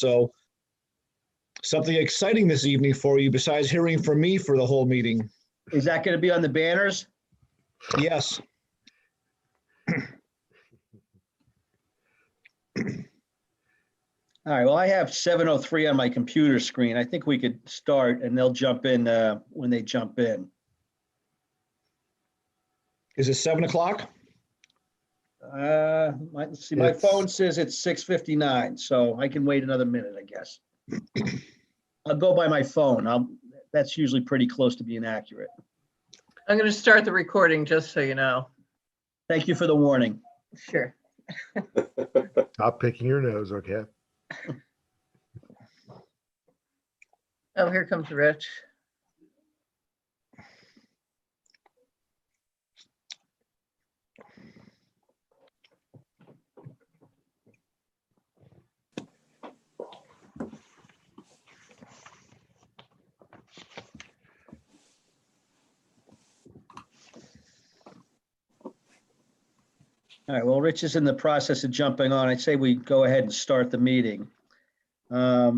So something exciting this evening for you besides hearing from me for the whole meeting. Is that going to be on the banners? Yes. All right, well, I have 7:03 on my computer screen. I think we could start and they'll jump in when they jump in. Is it 7 o'clock? Let's see, my phone says it's 6:59, so I can wait another minute, I guess. I'll go by my phone. That's usually pretty close to being accurate. I'm going to start the recording, just so you know. Thank you for the warning. Sure. Stop picking your nose, okay? Oh, here comes Rich. All right, well, Rich is in the process of jumping on. I'd say we go ahead and start the meeting. I'd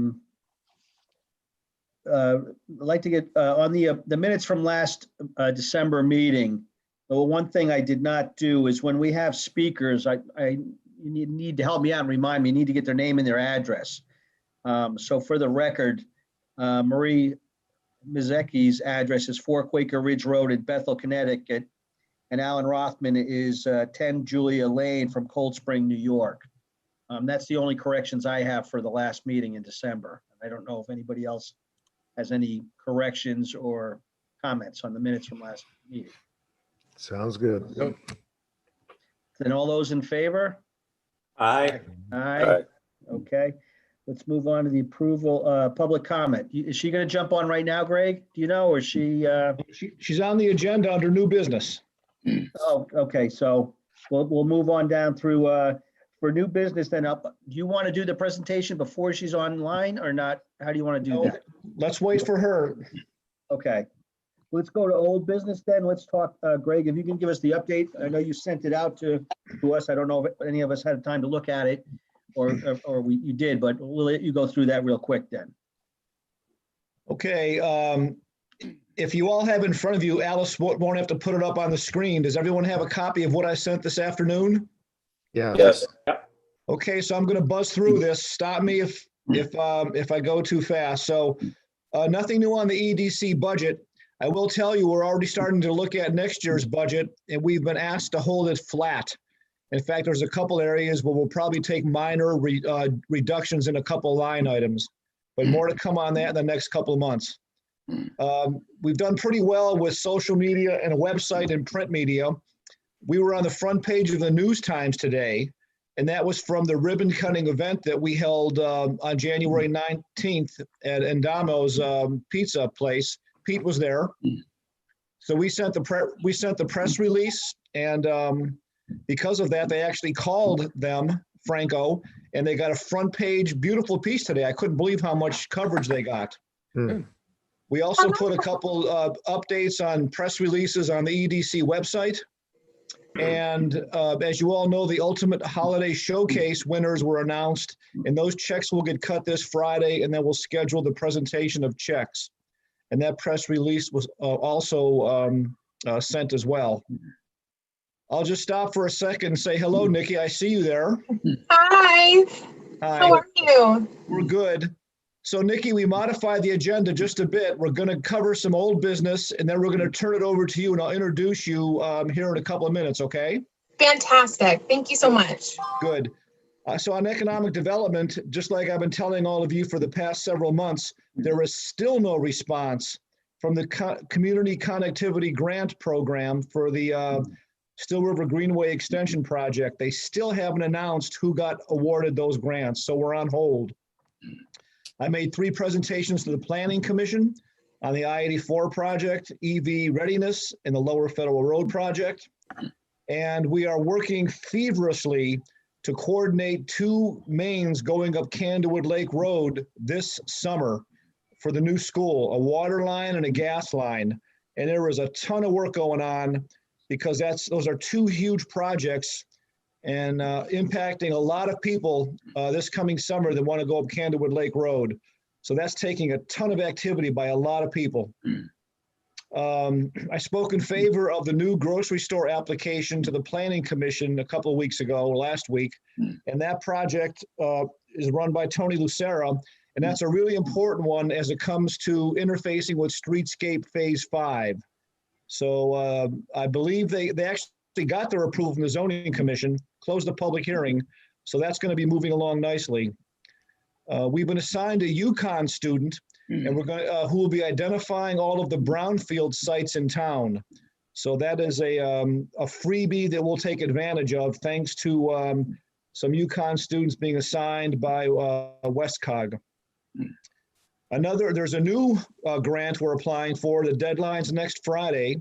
like to get on the minutes from last December meeting. The one thing I did not do is when we have speakers, you need to help me out and remind me, you need to get their name and their address. So for the record, Marie Mizecki's address is 4 Quaker Ridge Road in Bethel, Connecticut. And Alan Rothman is 10 Julia Lane from Cold Spring, New York. That's the only corrections I have for the last meeting in December. I don't know if anybody else has any corrections or comments on the minutes from last meeting. Sounds good. Then all those in favor? Aye. Aye. Okay, let's move on to the approval, public comment. Is she gonna jump on right now, Greg? Do you know, or is she? She's on the agenda under new business. Oh, okay, so we'll move on down through, for new business then up. Do you want to do the presentation before she's online or not? How do you want to do that? Let's wait for her. Okay, let's go to old business then. Let's talk, Greg, if you can give us the update. I know you sent it out to us. I don't know if any of us had time to look at it or you did, but we'll let you go through that real quick then. Okay, if you all have in front of you, Alice won't have to put it up on the screen. Does everyone have a copy of what I sent this afternoon? Yeah. Yes. Okay, so I'm going to buzz through this. Stop me if I go too fast. So nothing new on the EDC budget. I will tell you, we're already starting to look at next year's budget, and we've been asked to hold it flat. In fact, there's a couple areas where we'll probably take minor reductions in a couple line items, but more to come on that in the next couple of months. We've done pretty well with social media and a website and print media. We were on the front page of the News Times today, and that was from the ribbon cutting event that we held on January 19th at Endamo's pizza place. Pete was there. So we sent the press release, and because of that, they actually called them, Franco, and they got a front page, beautiful piece today. I couldn't believe how much coverage they got. We also put a couple of updates on press releases on the EDC website. And as you all know, the Ultimate Holiday Showcase winners were announced, and those checks will get cut this Friday, and then we'll schedule the presentation of checks. And that press release was also sent as well. I'll just stop for a second and say hello, Nikki. I see you there. Hi. Hi. How are you? We're good. So Nikki, we modified the agenda just a bit. We're going to cover some old business, and then we're going to turn it over to you, and I'll introduce you here in a couple of minutes, okay? Fantastic. Thank you so much. Good. So on economic development, just like I've been telling all of you for the past several months, there is still no response from the Community Connectivity Grant Program for the Still River Greenway Extension Project. They still haven't announced who got awarded those grants, so we're on hold. I made 3 presentations to the Planning Commission on the I-84 project, EV readiness, and the Lower Federal Road project. And we are working feverishly to coordinate 2 mains going up Candlewood Lake Road this summer for the new school, a water line and a gas line. And there is a ton of work going on because those are 2 huge projects. and impacting a lot of people this coming summer that want to go up Candlewood Lake Road. So that's taking a ton of activity by a lot of people. I spoke in favor of the new grocery store application to the Planning Commission a couple of weeks ago, last week. And that project is run by Tony Lucera. And that's a really important one as it comes to interfacing with Streetscape Phase 5. So I believe they actually got their approval from the Zoning Commission, closed the public hearing. So that's going to be moving along nicely. We've been assigned a UConn student, and we're going who will be identifying all of the brownfield sites in town. So that is a freebie that we'll take advantage of, thanks to some UConn students being assigned by Westcog. There's a new grant we're applying for. The deadline's next Friday,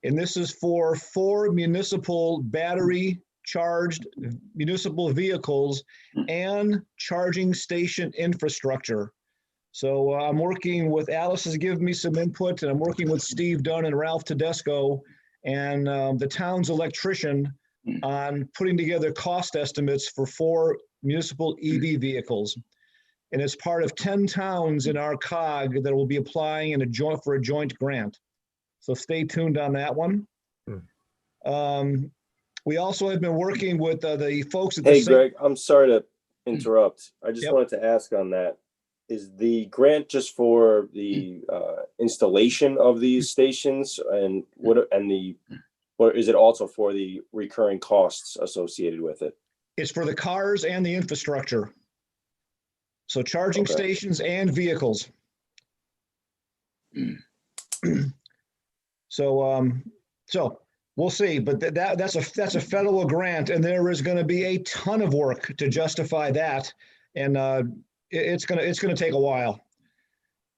and this is for 4 municipal battery charged municipal vehicles and charging station infrastructure. So I'm working with, Alice has given me some input, and I'm working with Steve Dunn and Ralph Tedesco and the town's electrician on putting together cost estimates for 4 municipal EV vehicles. And it's part of 10 towns in our COG that will be applying for a joint grant. So stay tuned on that one. We also have been working with the folks at the Hey, Greg, I'm sorry to interrupt. I just Yep. wanted to ask on that. Is the grant just for the installation of these stations, and or is it also for the recurring costs associated with it? It's for the cars and the infrastructure. So charging Okay. stations and vehicles. So we'll see, but that's a federal grant, and there is going to be a ton of work to justify that, and it's going to take a while.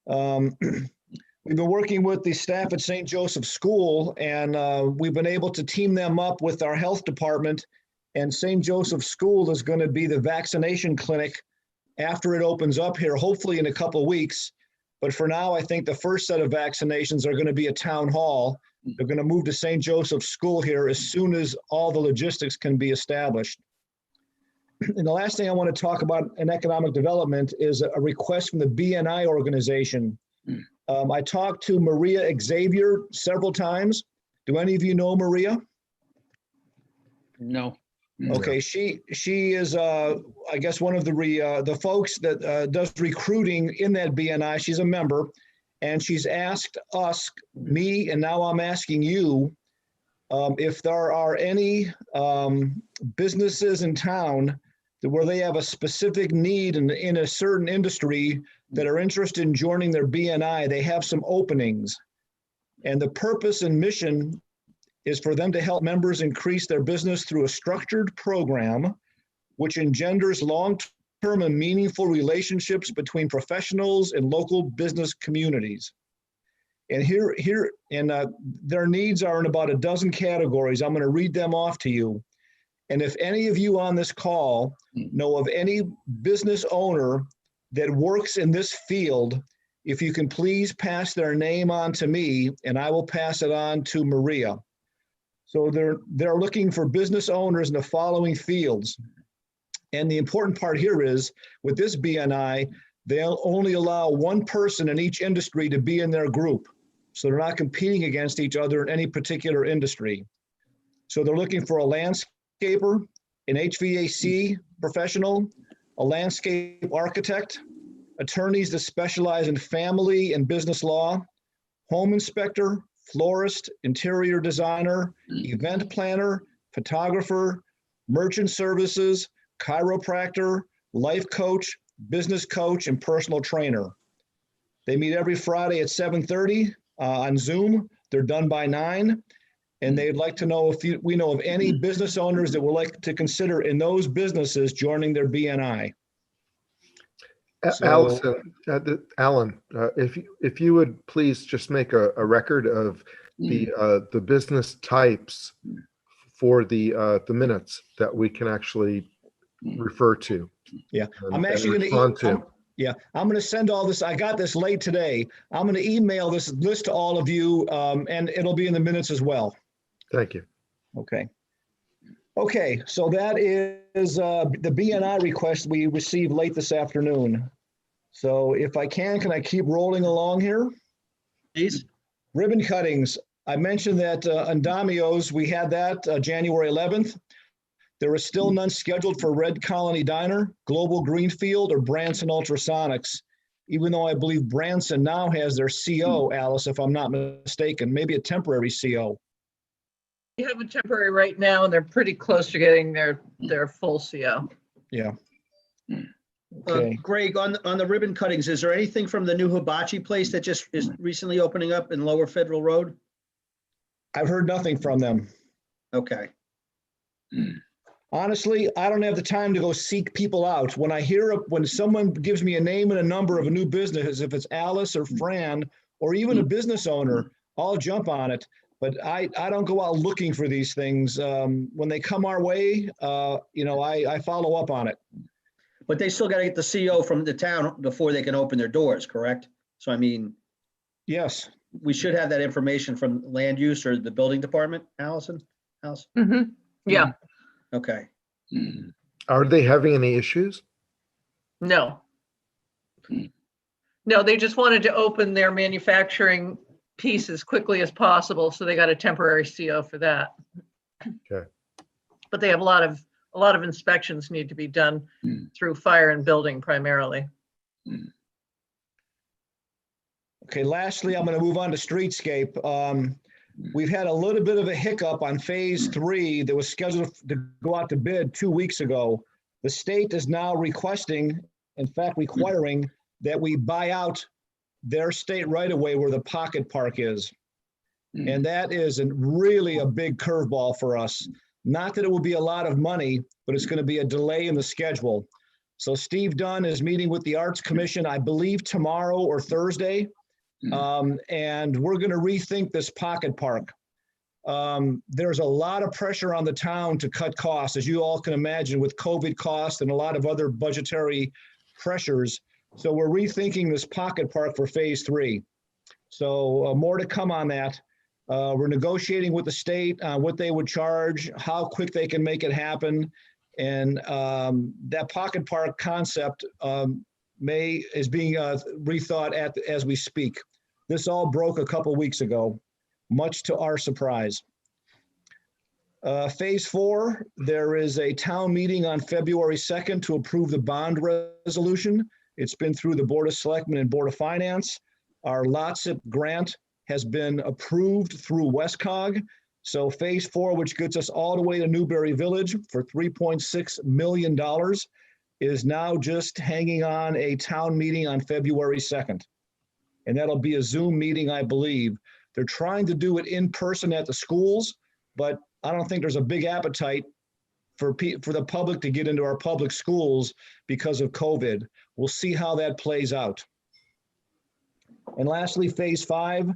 We've been working with the staff at St. Joseph School, and we've been able to team them up with our health department, and St. Joseph School is going to be the vaccination clinic after it opens up here, hopefully in a couple of weeks. But for now, I think the first set of vaccinations are going to be at Town Hall. They're going to move to St. Joseph School here as soon as all the logistics can be established. And the last thing I want to talk about in economic development is a request from the BNI organization. I talked to Maria Xavier several times. Do any of you know Maria? No. Okay, she is I guess one of the folks that does recruiting in that BNI. She's a member, and she's asked me, and now I'm asking you, if there are any businesses in town where they have a specific need in a certain industry that are interested in joining their BNI. They have some openings, and the purpose and mission is for them to help members increase their business through a structured program which engenders long-term and meaningful relationships between professionals and local business communities. And their needs are in about a dozen categories. I'm going to read them off to you. And if any of you on this call know of any business owner that works in this field, if you can please pass their name on to me, and I will pass it on to Maria. So they're looking for business owners in the following fields. And the important part here is, with this BNI, they'll only allow one person in each industry to be in their group. So they're not competing against each other in any particular industry. So they're looking for a landscaper, an HVAC professional, a landscape architect, attorneys that specialize in family and business law, home inspector, florist, interior designer, event planner, photographer, merchant services, chiropractor, life coach, business coach, and personal trainer. They meet every Friday at 7:30 on Zoom. They're done by 9. And they'd like to know if we know of any business owners that would like to consider in those businesses joining their BNI. Alan, if you would please just make a record of the business types for the minutes that we can actually refer to. Yeah, and- I'm actually and going respond to. I'm going to send all this. I got this late today. I'm going to email this list to all of you, and it'll be in the minutes as well. Thank you. Okay. Okay, so that is the BNI request we received late this afternoon. So if I can I keep rolling along here? Please? Ribbon cuttings. I mentioned that Andamio's, we had that January 11th. There is still none scheduled for Red Colony Diner, Global Greenfield, or Branson Ultrasonics, even though I believe Branson now has their CO, Alice, if I'm not mistaken, maybe a temporary CO. You have a temporary right now, and they're pretty close to getting their full CO. Yeah. Okay. Greg, on the ribbon cuttings, is there anything from the new hibachi place that just is recently opening up in Lower Federal Road? I've heard nothing from them. Okay. Honestly, I don't have the time to go seek people out. When someone gives me a name and a number of a new business, if it's Alice or Fran, or even a business owner, I'll jump on it. But I don't go out looking for these things. When they come our way, I follow up on it. But they still got to get the CO from the town before they can open their doors, correct? So I mean, Yes. we should have that information from land use or the building department, Allison? Mhm. Yeah, Okay. Are they having any issues? no. No, they just wanted to open their manufacturing piece as quickly as possible, so they got a temporary CO for that. Okay. But they have a lot of inspections need to be done through fire and building primarily. Okay, lastly, I'm going to move on to streetscape. We've had a little bit of a hiccup on phase 3 that was scheduled to go out to bid 2 weeks ago. The state is now requesting, in fact, requiring that we buy out their state right away where the pocket park is. And that is really a big curveball for us. Not that it will be a lot of money, but it's going to be a delay in the schedule. So Steve Dunn is meeting with the Arts Commission, I believe tomorrow or Thursday. And we're going to rethink this pocket park. There's a lot of pressure on the town to cut costs, as you all can imagine, with COVID costs and a lot of other budgetary pressures. So we're rethinking this pocket park for phase 3. So more to come on that. We're negotiating with the state on what they would charge, how quick they can make it happen. And that pocket park concept is being rethought as we speak. This all broke a couple weeks ago, much to our surprise. Phase 4, there is a town meeting on February 2nd to approve the bond resolution. It's been through the Board of Selectmen and Board of Finance. Our LOTSIP grant has been approved through WestCog. So phase 4, which gets us all the way to Newberry Village for $3.6 million, is now just hanging on a town meeting on February 2nd. And that'll be a Zoom meeting, I believe. They're trying to do it in person at the schools, but I don't think there's a big appetite for the public to get into our public schools because of COVID. We'll see how that plays out. And lastly, phase 5,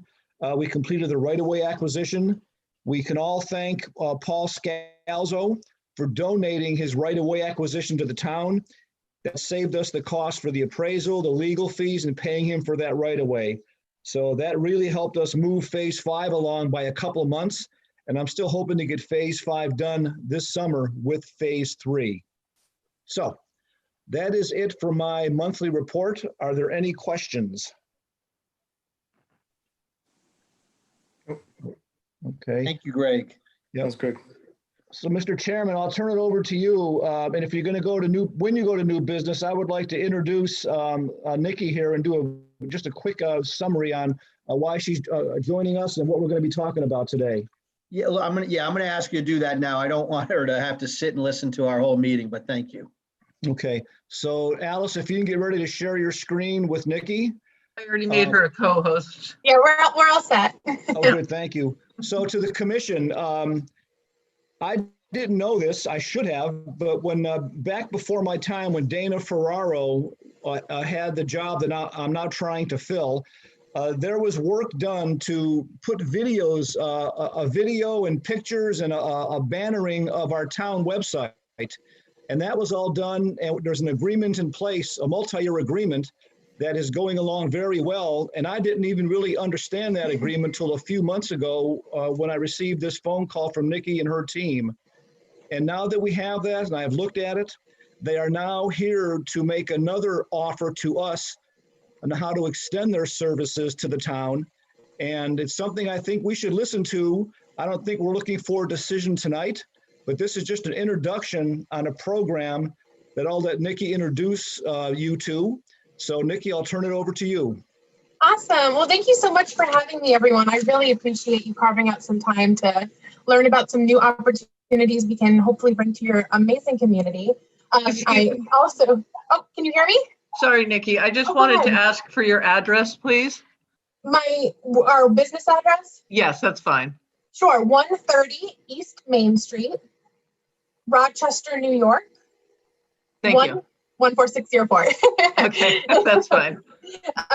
we completed the right-of-way acquisition. We can all thank Paul Scalzo for donating his right-of-way acquisition to the town. That saved us the cost for the appraisal, the legal fees, and paying him for that right-of-way. So that really helped us move phase 5 along by a couple of months. And I'm still hoping to get phase 5 done this summer with phase 3. So that is it for my monthly report. Are there any questions? Okay. Thank you, Greg. Yeah. That's good. So, Mr. Chairman, I'll turn it over to you. And if you're going to go to when you go to new business, I would like to introduce Nikki here and do just a quick summary on why she's joining us and what we're going to be talking about today. Yeah, I'm gonna ask you to do that now. I don't want her to have to sit and listen to our whole meeting, but thank you. Okay. So, Alice, if you can get ready to share your screen with Nikki. I already made her a co-host. Yeah, we're all set. Oh, good. Thank you. So to the commission, I didn't know this, I should have, but when back before my time when Dana Ferraro had the job that I'm now trying to fill, there was work done to put videos, a video and pictures and a bannering of our town website. And that was all done. And there's an agreement in place, a multi-year agreement that is going along very well. And I didn't even really understand that agreement until a few months ago when I received this phone call from Nikki and her team. And now that we have that, and I've looked at it, they are now here to make another offer to us on how to extend their services to the town. And it's something I think we should listen to. I don't think we're looking for a decision tonight, but this is just an introduction on a program that I'll let Nikki introduce you to. So Nikki, I'll turn it over to you. Awesome. Well, thank you so much for having me, everyone. I really appreciate you carving out some time to learn about some new opportunities we can hopefully bring to your amazing community. I also, oh, can you hear me? Sorry, Nikki, I just Oh, go wanted to ahead. ask for your address, please. Our business address? Yes, that's fine. Sure, 130 East Main Street, Rochester, New York. Thank you. 14604. Okay, that's fine.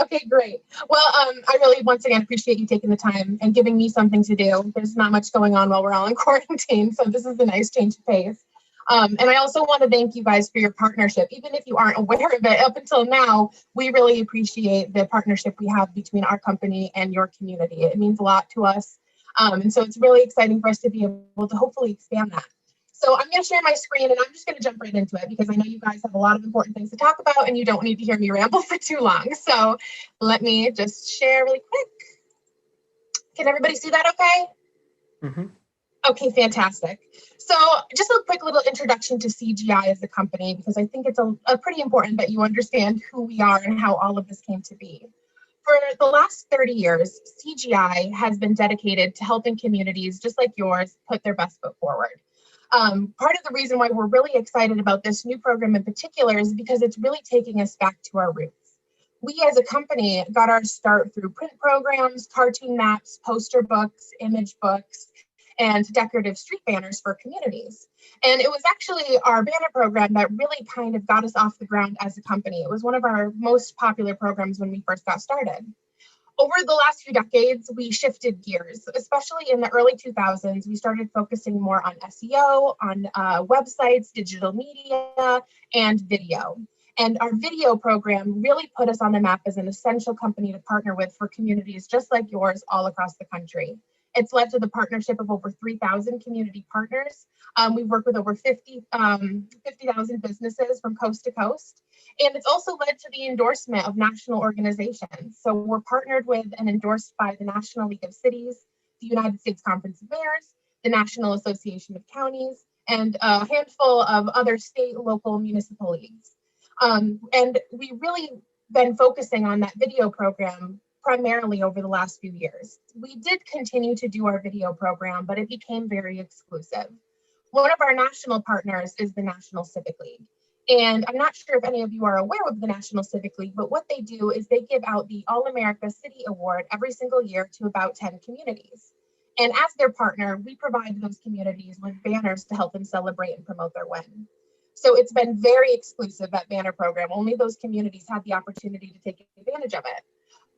Okay, great. Well, I really, once again, appreciate you taking the time and giving me something to do. There's not much going on while we're all in quarantine, so this is a nice change of pace. And I also want to thank you guys for your partnership. Even if you aren't aware of it, up until now, we really appreciate the partnership we have between our company and your community. It means a lot to us. And so it's really exciting for us to be able to hopefully expand that. So I'm going to share my screen and I'm just going to jump right into it because I know you guys have a lot of important things to talk about and you don't need to hear me ramble for too long. So let me just share really quick. Can everybody see that okay? Mhm. Okay, fantastic. So just a quick little introduction to CGI as a company, because I think it's a pretty important that you understand who we are and how all of this came to be. For the last 30 years, CGI has been dedicated to helping communities just like yours put their best foot forward. Part of the reason why we're really excited about this new program in particular is because it's really taking us back to our roots. We as a company got our start through print programs, cartoon maps, poster books, image books, and decorative street banners for communities. And it was actually our banner program that really kind of got us off the ground as a company. It was one of our most popular programs when we first got started. Over the last few decades, we shifted gears, especially in the early 2000s. We started focusing more on SEO, on websites, digital media, and video. And our video program really put us on the map as an essential company to partner with for communities just like yours all across the country. It's led to the partnership of over 3,000 community partners. We've worked with over 50,000 businesses from coast to coast. And it's also led to the endorsement of national organizations. So we're partnered with and endorsed by the National League of Cities, the United States Conference of Mayors, the National Association of Counties, and a handful of other state, local, municipal leagues. And we really been focusing on that video program primarily over the last few years. We did continue to do our video program, but it became very exclusive. One of our national partners is the National Civic League. And I'm not sure if any of you are aware of the National Civic League, but what they do is they give out the All-America City Award every single year to about 10 communities. And as their partner, we provide those communities with banners to help them celebrate and promote their win. So it's been very exclusive, that banner program. Only those communities had the opportunity to take advantage of it.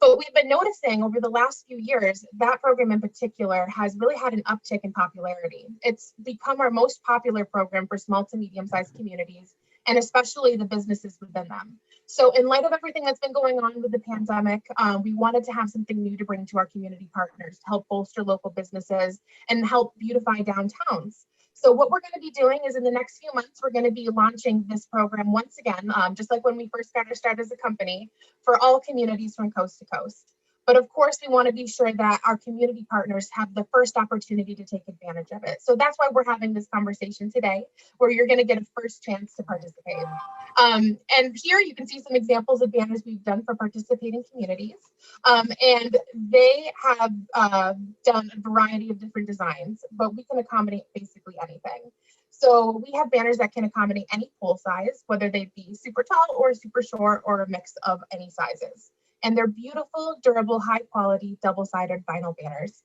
But we've been noticing over the last few years, that program in particular has really had an uptick in popularity. It's become our most popular program for small to medium-sized communities, and especially the businesses within them. So in light of everything that's been going on with the pandemic, we wanted to have something new to bring to our community partners to help bolster local businesses and help beautify downtowns. So what we're going to be doing is in the next few months, we're going to be launching this program once again, just like when we first got our start as a company, for all communities from coast to coast. But of course, we want to be sure that our community partners have the first opportunity to take advantage of it. So that's why we're having this conversation today, where you're going to get a first chance to participate. And here you can see some examples of banners we've done for participating communities. And they have done a variety of different designs, but we can accommodate basically anything. So we have banners that can accommodate any pole size, whether they be super tall or super short or a mix of any sizes. And they're beautiful, durable, high quality, double-sided vinyl banners.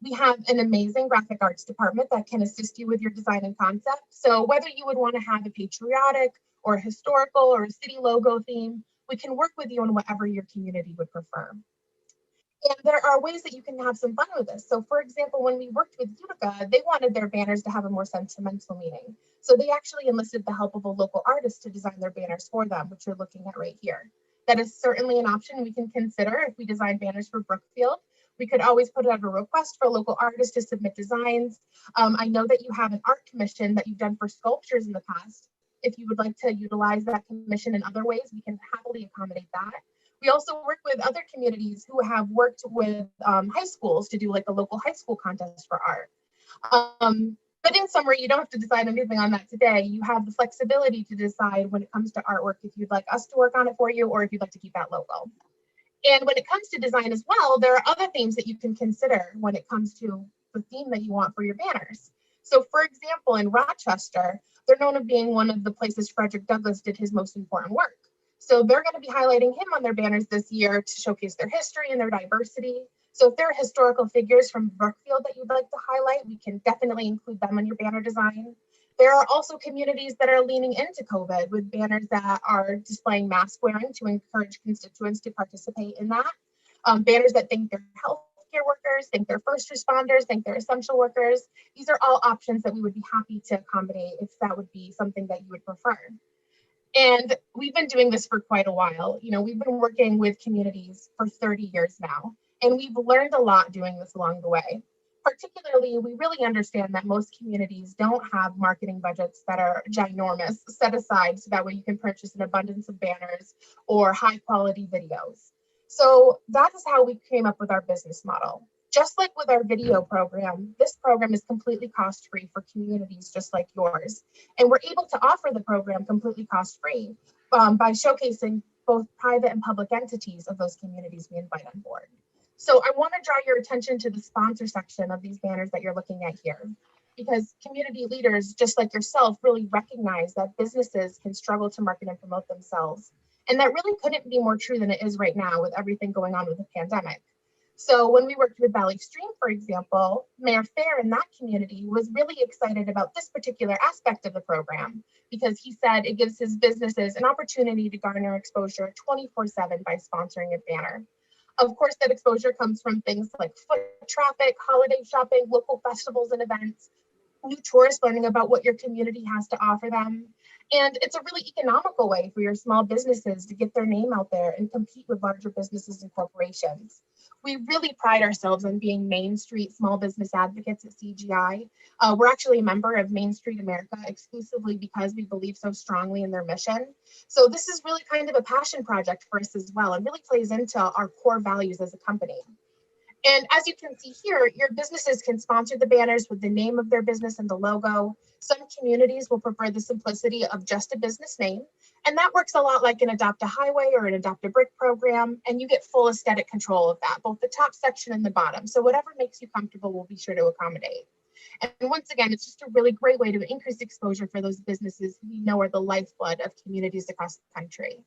We have an amazing graphic arts department that can assist you with your design and concept. So whether you would want to have a patriotic or a historical or a city logo theme, we can work with you on whatever your community would prefer. And there are ways that you can have some fun with this. So for example, when we worked with Utica, they wanted their banners to have a more sentimental meaning. So they actually enlisted the help of a local artist to design their banners for them, which you're looking at right here. That is certainly an option we can consider if we design banners for Brookfield. We could always put out a request for local artists to submit designs. I know that you have an art commission that you've done for sculptures in the past. If you would like to utilize that commission in other ways, we can happily accommodate that. We also work with other communities who have worked with high schools to do like a local high school contest for art. But in summary, you don't have to decide anything on that today. You have the flexibility to decide when it comes to artwork if you'd like us to work on it for you or if you'd like to keep that local. And when it comes to design as well, there are other themes that you can consider when it comes to the theme that you want for your banners. So for example, in Rochester, they're known of being one of the places Frederick Douglass did his most important work. So they're going to be highlighting him on their banners this year to showcase their history and their diversity. So if there are historical figures from Brookfield that you'd like to highlight, we can definitely include them in your banner design. There are also communities that are leaning into COVID with banners that are displaying mask wearing to encourage constituents to participate in that. Banners that thank their healthcare workers, thank their first responders, thank their essential workers. These are all options that we would be happy to accommodate if that would be something that you would prefer. And we've been doing this for quite a while. You know, we've been working with communities for 30 years now, and we've learned a lot doing this along the way. Particularly, we really understand that most communities don't have marketing budgets that are ginormous set aside so that way you can purchase an abundance of banners or high quality videos. So that is how we came up with our business model. Just like with our video program, this program is completely cost-free for communities just like yours. And we're able to offer the program completely cost-free by showcasing both private and public entities of those communities we invite on board. So I want to draw your attention to the sponsor section of these banners that you're looking at here, because community leaders, just like yourself, really recognize that businesses can struggle to market and promote themselves. And that really couldn't be more true than it is right now with everything going on with the pandemic. So when we worked with Valley Stream, for example, Mayor Fair in that community was really excited about this particular aspect of the program because he said it gives his businesses an opportunity to garner exposure 24/7 by sponsoring a banner. Of course, that exposure comes from things like foot traffic, holiday shopping, local festivals and events, new tourists learning about what your community has to offer them. And it's a really economical way for your small businesses to get their name out there and compete with larger businesses and corporations. We really pride ourselves on being Main Street small business advocates at CGI. We're actually a member of Main Street America exclusively because we believe so strongly in their mission. So this is really kind of a passion project for us as well and really plays into our core values as a company. And as you can see here, your businesses can sponsor the banners with the name of their business and the logo. Some communities will prefer the simplicity of just a business name. And that works a lot like an Adopt a Highway or an Adopt a Brick program. And you get full aesthetic control of that, both the top section and the bottom. So whatever makes you comfortable, we'll be sure to accommodate. And once again, it's just a really great way to increase exposure for those businesses we know are the lifeblood of communities across the country.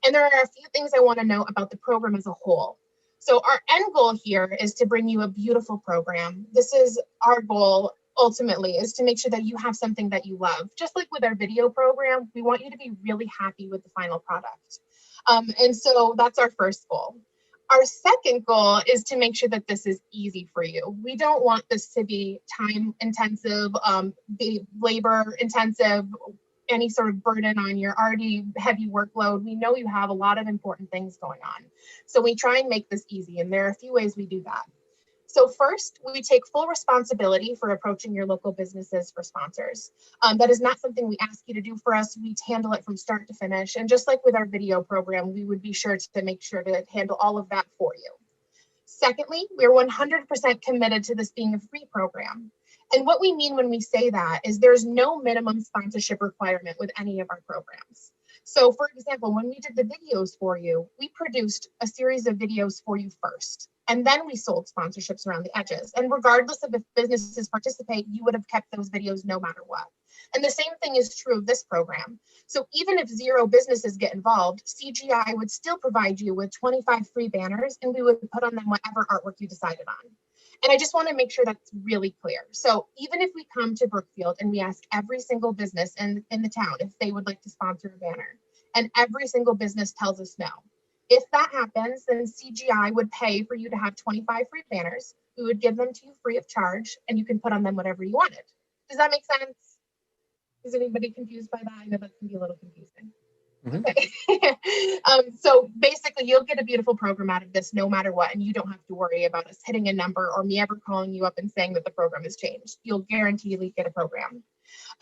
And there are a few things I want to know about the program as a whole. So our end goal here is to bring you a beautiful program. This is our goal ultimately, is to make sure that you have something that you love. Just like with our video program, we want you to be really happy with the final product. And so that's our first goal. Our second goal is to make sure that this is easy for you. We don't want this to be time intensive, be labor intensive, any sort of burden on your already heavy workload. We know you have a lot of important things going on. So we try and make this easy, and there are a few ways we do that. So first, we take full responsibility for approaching your local businesses for sponsors. That is not something we ask you to do for us. We handle it from start to finish. And just like with our video program, we would be sure to make sure to handle all of that for you. Secondly, we're 100% committed to this being a free program. And what we mean when we say that is there's no minimum sponsorship requirement with any of our programs. So for example, when we did the videos for you, we produced a series of videos for you first, and then we sold sponsorships around the edges. And regardless of if businesses participate, you would have kept those videos no matter what. And the same thing is true of this program. So even if 0 businesses get involved, CGI would still provide you with 25 free banners, and we would put on them whatever artwork you decided on. And I just want to make sure that's really clear. So even if we come to Brookfield and we ask every single business in the town if they would like to sponsor a banner, and every single business tells us no. If that happens, then CGI would pay for you to have 25 free banners. We would give them to you free of charge, and you can put on them whatever you wanted. Does that make sense? Is anybody confused by that? I know that can be a little confusing. Okay. So basically, you'll get a beautiful program out of this no matter what, and you don't have to worry about us hitting a number or me ever calling you up and saying that the program has changed. You'll guaranteedly get a program.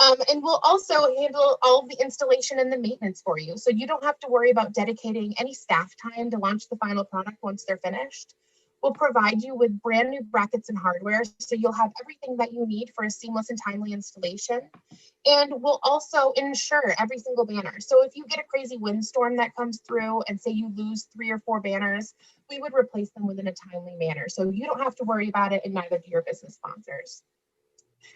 And we'll also handle all of the installation and the maintenance for you. So you don't have to worry about dedicating any staff time to launch the final product once they're finished. We'll provide you with brand new brackets and hardware, so you'll have everything that you need for a seamless and timely installation. And we'll also insure every single banner. So if you get a crazy windstorm that comes through and say you lose 3 or 4 banners, we would replace them within a timely manner. So you don't have to worry about it, and neither do your business sponsors.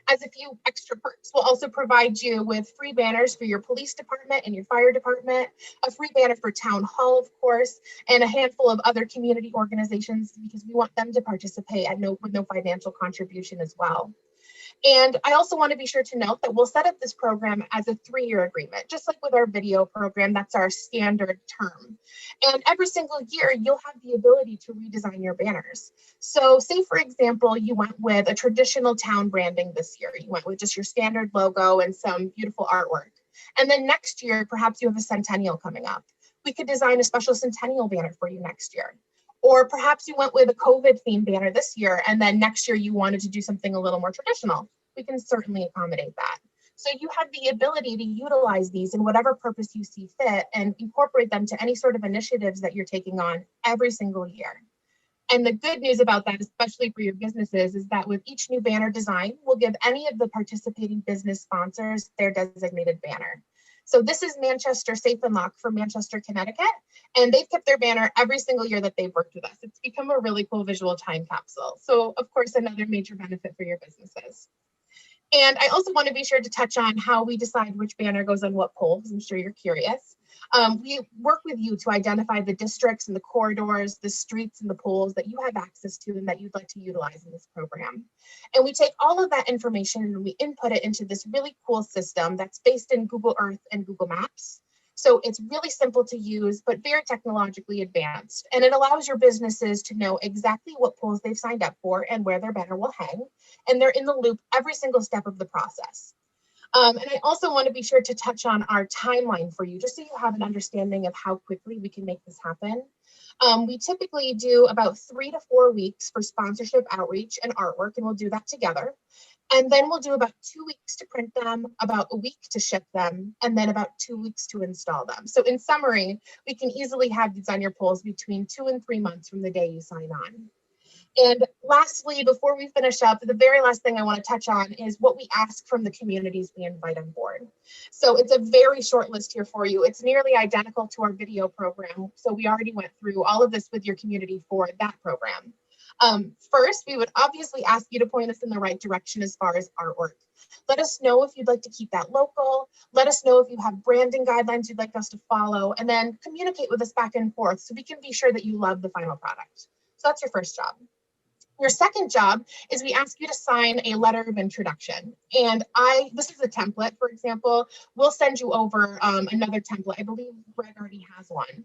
As a few extra perks, we'll also provide you with free banners for your police department and your fire department, a free banner for town hall, of course, and a handful of other community organizations, because we want them to participate at with no financial contribution as well. And I also want to be sure to note that we'll set up this program as a 3-year agreement, just like with our video program. That's our standard term. And every single year, you'll have the ability to redesign your banners. So say, for example, you went with a traditional town branding this year. You went with just your standard logo and some beautiful artwork. And then next year, perhaps you have a centennial coming up. We could design a special centennial banner for you next year. Or perhaps you went with a COVID themed banner this year, and then next year you wanted to do something a little more traditional. We can certainly accommodate that. So you have the ability to utilize these in whatever purpose you see fit and incorporate them to any sort of initiatives that you're taking on every single year. And the good news about that, especially for your businesses, is that with each new banner design, we'll give any of the participating business sponsors their designated banner. So this is Manchester Safe and Lock for Manchester, Connecticut, and they've kept their banner every single year that they've worked with us. It's become a really cool visual time capsule. So of course, another major benefit for your businesses. And I also want to be sure to touch on how we decide which banner goes on what pole, because I'm sure you're curious. We work with you to identify the districts and the corridors, the streets and the poles that you have access to and that you'd like to utilize in this program. And we take all of that information and we input it into this really cool system that's based in Google Earth and Google Maps. So it's really simple to use, but very technologically advanced. And it allows your businesses to know exactly what poles they've signed up for and where their banner will hang. And they're in the loop every single step of the process. And I also want to be sure to touch on our timeline for you, just so you have an understanding of how quickly we can make this happen. We typically do about 3 to 4 weeks for sponsorship outreach and artwork, and we'll do that together. And then we'll do about 2 weeks to print them, about a week to ship them, and then about 2 weeks to install them. So in summary, we can easily have these on your poles between 2 and 3 months from the day you sign on. And lastly, before we finish up, the very last thing I want to touch on is what we ask from the communities we invite on board. So it's a very short list here for you. It's nearly identical to our video program. So we already went through all of this with your community for that program. First, we would obviously ask you to point us in the right direction as far as artwork. Let us know if you'd like to keep that local. Let us know if you have branding guidelines you'd like us to follow, and then communicate with us back and forth so we can be sure that you love the final product. So that's your first job. Your second job is we ask you to sign a letter of introduction. And this is a template, for example. We'll send you over another template. I believe Greg already has one.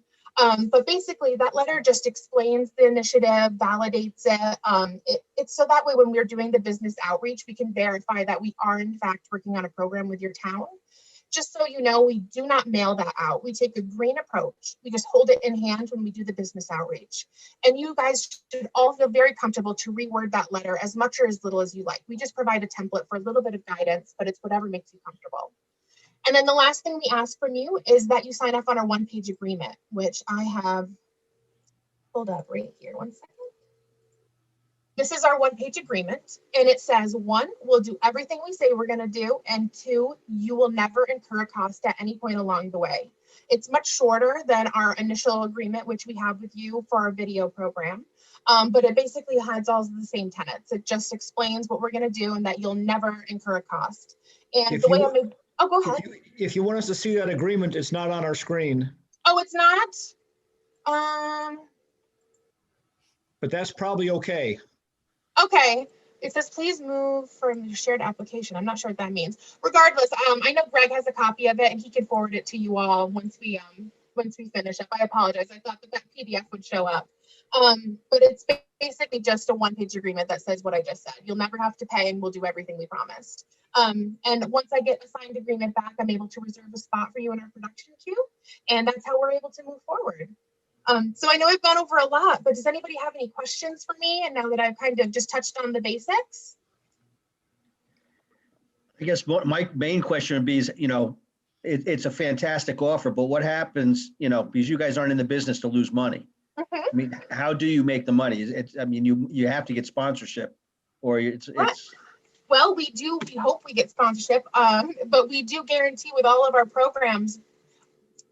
But basically, that letter just explains the initiative, validates it. It's so that way when we're doing the business outreach, we can verify that we are in fact working on a program with your town. Just so you know, we do not mail that out. We take a green approach. We just hold it in hand when we do the business outreach. And you guys should all feel very comfortable to reword that letter as much or as little as you like. We just provide a template for a little bit of guidance, but it's whatever makes you comfortable. And then the last thing we ask from you is that you sign off on our one-page agreement, which I have pulled up right here. One second. This is our one-page agreement, and it says, 1, we'll do everything we say we're going to do, and 2, you will never incur a cost at any point along the way. It's much shorter than our initial agreement, which we have with you for our video program, but it basically has all of the same tenets. It just explains what we're going to do and that you'll never incur a cost. And the way I'm going to, oh, go ahead. If you want us to see that agreement, it's not on our screen, Oh, it's not? but that's probably okay. Okay, it says please move from your shared application. I'm not sure what that means. Regardless, I know Greg has a copy of it and he can forward it to you all once we finish up. I apologize. I thought that PDF would show up. But it's basically just a one-page agreement that says what I just said. You'll never have to pay and we'll do everything we promised. And once I get a signed agreement back, I'm able to reserve a spot for you in our production queue. And that's how we're able to move forward. So I know I've gone over a lot, but does anybody have any questions for me? And now that I've kind of just touched on the basics? I guess my main question would be is, it's a fantastic offer, but what happens, because you guys aren't in the business to lose money. Mhm. I mean, how do you make the money? You have to get sponsorship or it's. Well, we hope we get sponsorship, but we do guarantee with all of our programs.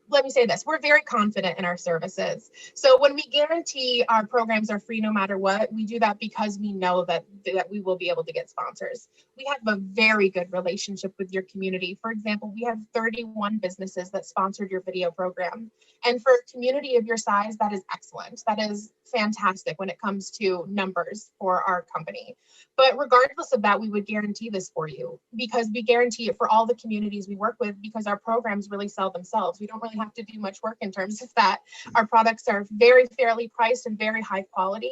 Let me say this, we're very confident in our services. So when we guarantee our programs are free no matter what, we do that because we know that we will be able to get sponsors. We have a very good relationship with your community. For example, we have 31 businesses that sponsored your video program. And for a community of your size, that is excellent. That is fantastic when it comes to numbers for our company. But regardless of that, we would guarantee this for you because we guarantee it for all the communities we work with because our programs really sell themselves. We don't really have to do much work in terms of that. Our products are very fairly priced and very high quality.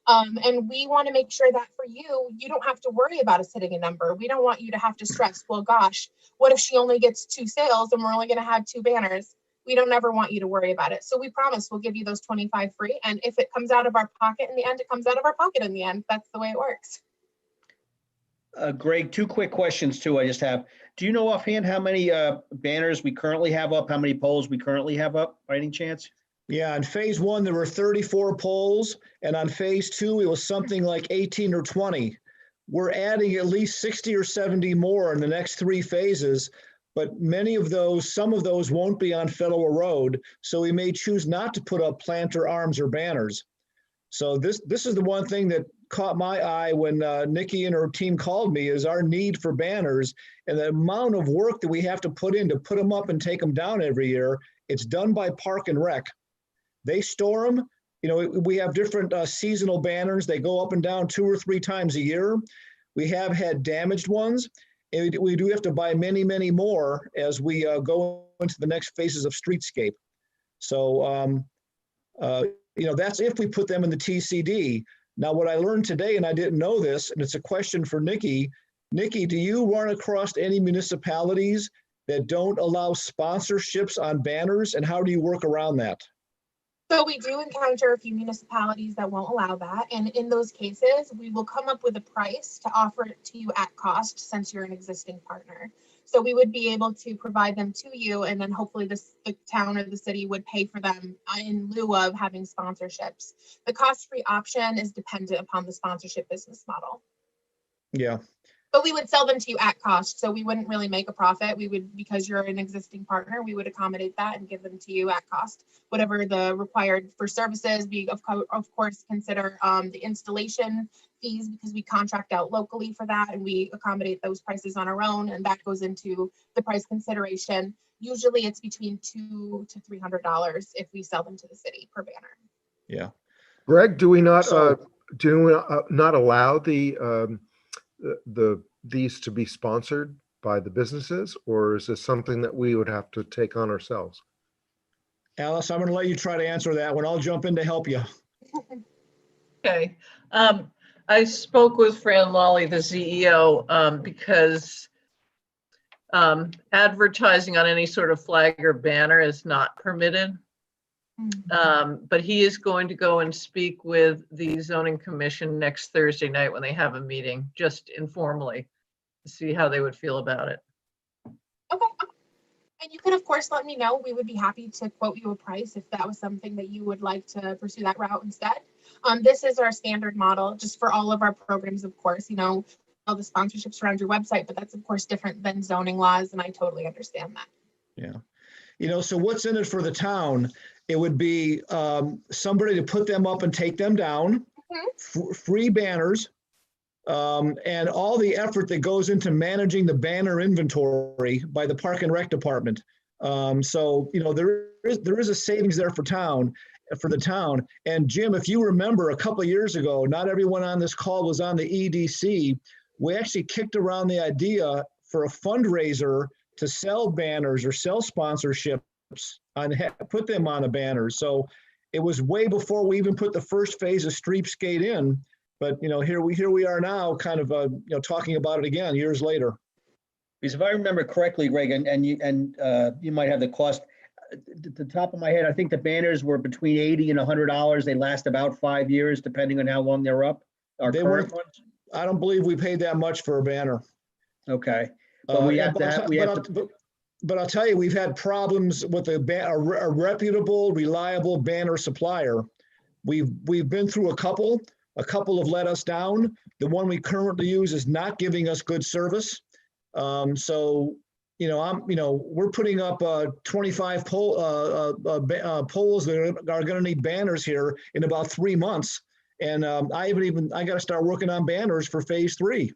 And we want to make sure that for you, you don't have to worry about us hitting a number. We don't want you to have to stress, well, gosh, what if she only gets 2 sales and we're only going to have 2 banners? We don't ever want you to worry about it. So we promise we'll give you those 25 free. And if it comes out of our pocket in the end, it comes out of our pocket in the end. That's the way it works. Greg, 2 quick questions too. I just have, do you know offhand how many banners we currently have up? How many polls we currently have up by any chance? Yeah, on phase 1, there were 34 polls, and on phase 2, it was something like 18 or 20. We're adding at least 60 or 70 more in the next 3 phases, but some of those won't be on Federal Road, so we may choose not to put up planter arms or banners. So this is the one thing that caught my eye when Nikki and her team called me is our need for banners and the amount of work that we have to put in to put them up and take them down every year. It's done by Park and Rec. They store them. We have different seasonal banners. They go up and down 2 or 3 times a year. We have had damaged ones. And we do have to buy many, many more as we go into the next phases of streetscape. So, that's if we put them in the TCD. Now, what I learned today, and I didn't know this, and it's a question for Nikki. Nikki, do you run across any municipalities that don't allow sponsorships on banners, and how do you work around that? So we do encounter a few municipalities that won't allow that. And in those cases, we will come up with a price to offer it to you at cost since you're an existing partner. So we would be able to provide them to you and then hopefully the town or the city would pay for them in lieu of having sponsorships. The cost-free option is dependent upon the sponsorship business model. Yeah. But we would sell them to you at cost. So we wouldn't really make a profit. We would, because you're an existing partner, we would accommodate that and give them to you at cost. Whatever the required for services, we of course consider the installation fees because we contract out locally for that and we accommodate those prices on our own. And that goes into the price consideration. Usually it's between $200 to $300 if we sell them to the city per banner. Yeah. Greg, do we not So- not allow these to be sponsored by the businesses, or is this something that we would have to take on ourselves? Alice, I'm going to let you try to answer that one. I'll jump in to help you. Okay. I spoke with Fran Lawley, the CEO, because advertising on any sort of flag or banner is not permitted. But he is going to go and speak with the zoning commission next Thursday night when they have a meeting, just informally, to see how they would feel about it. Okay. And you can, of course, let me know. We would be happy to quote you a price if that was something that you would like to pursue that route instead. This is our standard model just for all of our programs, of course, all the sponsorships around your website, but that's, of course, different than zoning laws. And I totally understand that. Yeah. So what's in it for the town? It would be somebody to put them up and take them down, free banners, and all the effort that goes into managing the banner inventory by the Park and Rec Department. So, there is a savings there for the town. And Jim, if you remember a couple of years ago, not everyone on this call was on the EDC. We actually kicked around the idea for a fundraiser to sell banners or sell sponsorships and put them on a banner. So it was way before we even put the first phase of Streetscape in. But, here we are now kind of, talking about it again years later. Because if I remember correctly, Greg, and you might have the cost, at the top of my head, I think the banners were between $80 and $100. They last about 5 years, depending on how long they're up. Our They current weren't- ones? I don't believe we paid that much for a banner. Okay. But we have to have, we have to, But I'll tell you, we've had problems with a reputable, reliable banner supplier. We've been through a couple have let us down. The one we currently use is not giving us good service. So, we're putting up 25 poles that are going to need banners here in about 3 months. And I got to start working on banners for phase 3.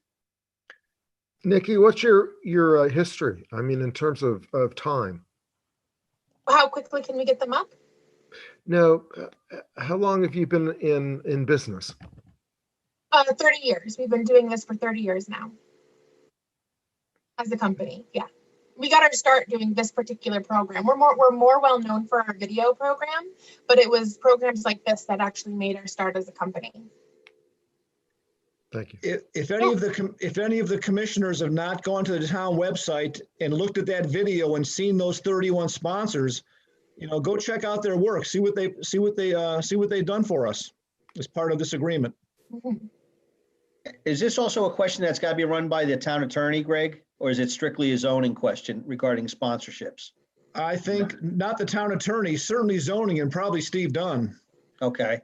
Nikki, what's your history? I mean, in terms of time? How quickly can we get them up? No, how long have you been in business? 30 years. We've been doing this for 30 years now. As a company, yeah. We got our start doing this particular program. We're more well known for our video program, but it was programs like this that actually made our start as a company. Thank you. If any of the commissioners have not gone to the town website and looked at that video and seen those 31 sponsors, go check out their work, see what they've done for us as part of this agreement. Mhm. is this also a question that's got to be run by the town attorney, Greg? Or is it strictly a zoning question regarding sponsorships? I think not the town attorney, certainly zoning, and probably Steve Dunn. Okay.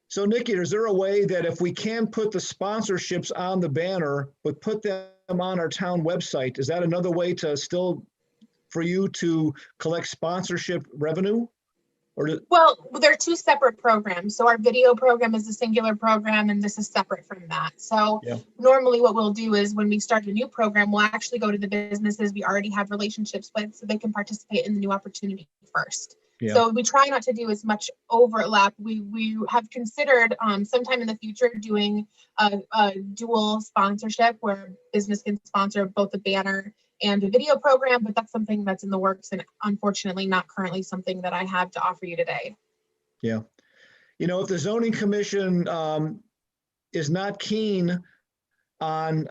So Nikki, is there a way that if we can put the sponsorships on the banner, but put them on our town website, is that another way to still, for you to collect sponsorship revenue? Well, they're two separate programs. So our video program is a singular program and this is separate from that. So Yeah. normally what we'll do is when we start a new program, we'll actually go to the businesses we already have relationships with so they can participate in the new opportunity first. Yeah. So we try not to do as much overlap. We have considered sometime in the future doing a dual sponsorship where business can sponsor both a banner and a video program, but that's something that's in the works and unfortunately not currently something that I have to offer you today. Yeah. If the zoning commission is not keen on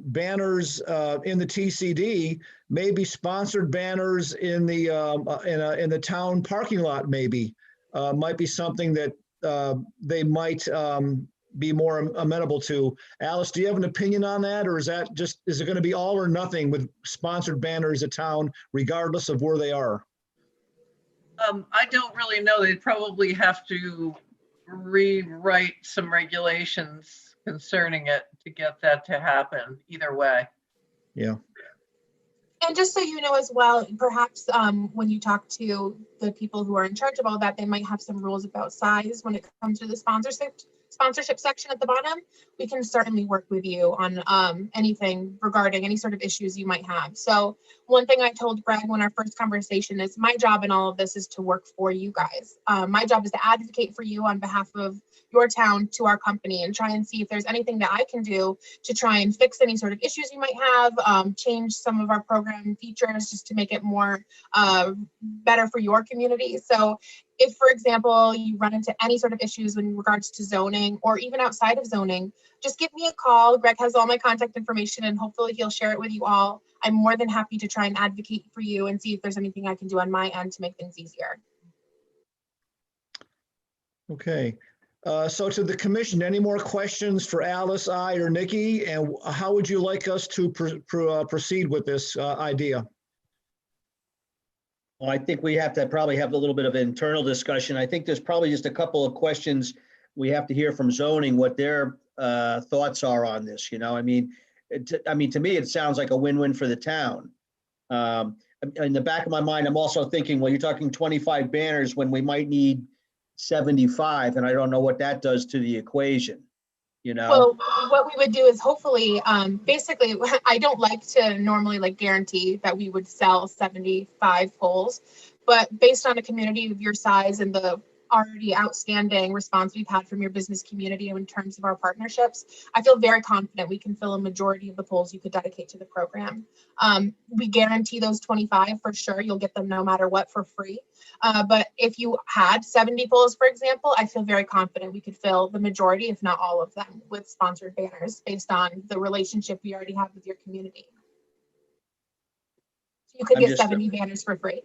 banners in the TCD, maybe sponsored banners in the town parking lot maybe might be something that they might be more amenable to. Alice, do you have an opinion on that, or is it going to be all or nothing with sponsored banners at town, regardless of where they are? I don't really know. They'd probably have to rewrite some regulations concerning it to get that to happen either way. Yeah. And just so you know as well, perhaps when you talk to the people who are in charge of all that, they might have some rules about size when it comes to the sponsorship section at the bottom. We can certainly work with you on anything regarding any sort of issues you might have. So one thing I told Greg when our first conversation is my job in all of this is to work for you guys. My job is to advocate for you on behalf of your town to our company and try and see if there's anything that I can do to try and fix any sort of issues you might have, change some of our program features just to make it more better for your community. So if, for example, you run into any sort of issues in regards to zoning or even outside of zoning, just give me a call. Greg has all my contact information and hopefully he'll share it with you all. I'm more than happy to try and advocate for you and see if there's anything I can do on my end to make things easier. Okay. So to the commission, any more questions for Alice, I, or Nikki? And how would you like us to proceed with this idea? Well, I think we have to probably have a little bit of internal discussion. I think there's probably just a couple of questions we have to hear from zoning, what their thoughts are on this. I mean, to me, it sounds like a win-win for the town. In the back of my mind, I'm also thinking, well, you're talking 25 banners when we might need 75, and I don't know what that does to the equation. Well, what we would do is hopefully, basically, I don't like to normally guarantee that we would sell 75 poles, but based on a community of your size and the already outstanding response we've had from your business community in terms of our partnerships, I feel very confident we can fill a majority of the polls you could dedicate to the program. We guarantee those 25 for sure. You'll get them no matter what for free. But if you had 70 polls, for example, I feel very confident we could fill the majority, if not all of them, with sponsored banners based on the relationship we already have with your community. So you could I'm get just- 70 banners for free.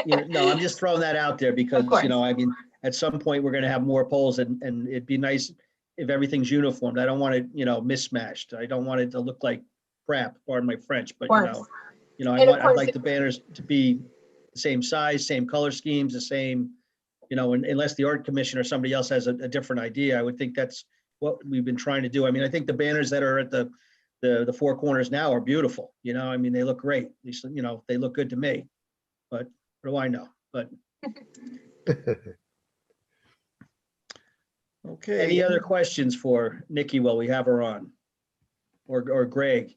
No, I'm just throwing that out there because, course. I mean, at some point, we're gonna have more polls and it'd be nice if everything's uniformed. I don't want it, mismatched. I don't want it to look like crap, pardon my French, but Of course. I'd And of course- like the banners to be the same size, same color schemes, the same, unless the art commission or somebody else has a different idea, I would think that's what we've been trying to do. I mean, I think the banners that are at the four corners now are beautiful, I mean, they look great. At least, they look good to me, but what do I know? But Okay. any other questions for Nikki while we have her on? Or Greg?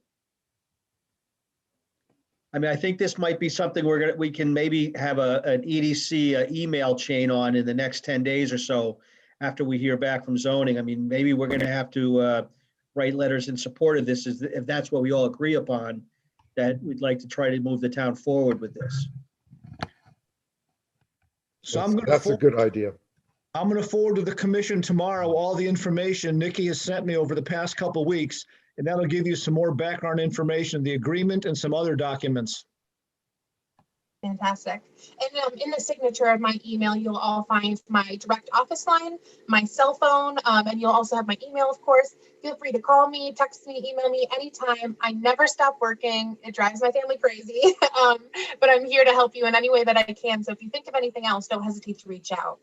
I mean, I think this might be something we can maybe have an EDC email chain on in the next 10 days or so after we hear back from zoning. I mean, maybe we're gonna have to write letters in support of this, if that's what we all agree upon, that we'd like to try to move the town forward with this. So I'm That's a good idea. I'm going to forward to the commission tomorrow all the information Nikki has sent me over the past couple weeks, and that'll give you some more background information, the agreement and some other documents. Fantastic. And in the signature of my email, you'll all find my direct office line, my cell phone, and you'll also have my email, of course. Feel free to call me, text me, email me anytime. I never stop working. It drives my family crazy, but I'm here to help you in any way that I can. So if you think of anything else, don't hesitate to reach out.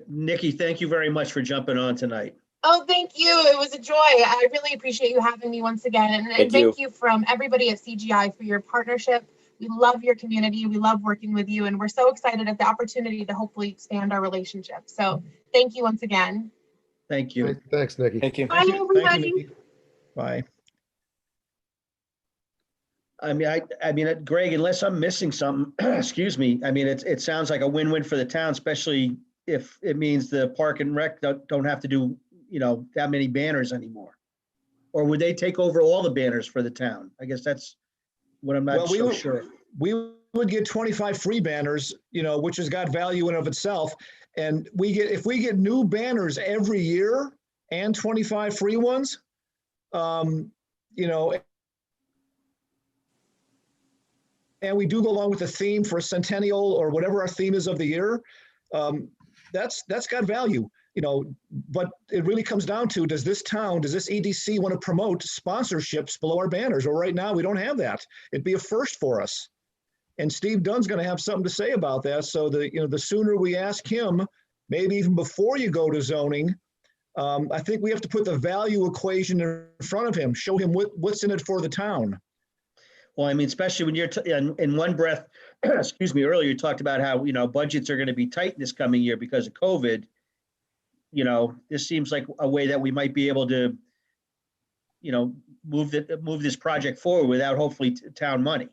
Nikki, thank you very much for jumping on tonight. Oh, thank you. It was a joy. I really appreciate you having me once again. And thank you from everybody at CGI for your partnership. We love your community. We love working with you. And we're so excited at the opportunity to hopefully expand our relationship. So thank you once again. Thank you. Thanks, Nikki. Thank you. Bye, Thank you, everybody. Nikki. Bye. I mean, Greg, unless I'm missing something, excuse me, I mean, it sounds like a win-win for the town, especially if it means the Park and Rec don't have to do, that many banners anymore. Or would they take over all the banners for the town? I guess that's what I'm not Well, so sure. We would get 25 free banners, which has got value in of itself. And if we get new banners every year and 25 free ones, and we do go along with the theme for a centennial or whatever our theme is of the year, that's got value, but it really comes down to, does this EDC want to promote sponsorships below our banners? Well, right now we don't have that. It'd be a first for us. And Steve Dunn's going to have something to say about that. So the sooner we ask him, maybe even before you go to zoning, I think we have to put the value equation in front of him, show him what's in it for the town. Well, I mean, especially when you're in one breath, excuse me, earlier you talked about how, budgets are going to be tight this coming year because of COVID. This seems like a way that we might be able to, move this project forward without hopefully town money.